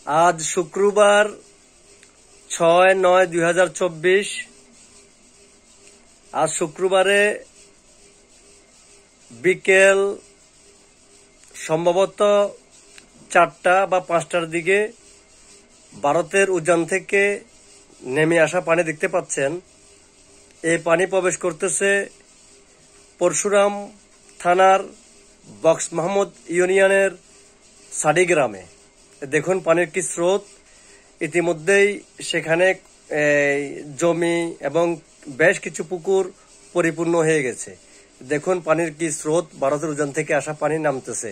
আজ শুক্রবার 6-9-2024। আজ শুক্রবারে বিকেল সম্ভবত 4টা বা 5টার দিকে ভারতের উজান থেকে নেমে আসা পানি দেখতে পাচ্ছেন। এই পানি প্রবেশ করতেছে পরশুরাম থানার বক্স মোহাম্মদ ইউনিয়নের সাডি গ্রামে। দেখুন পানির কি স্রোত। ইতিমধ্যেই সেখানে জমি এবং বেশ কিছু পুকুর পরিপূর্ণ হয়ে গেছে। দেখুন পানির কি স্রোত, ভারতের উজান থেকে আসা পানি নামতেছে।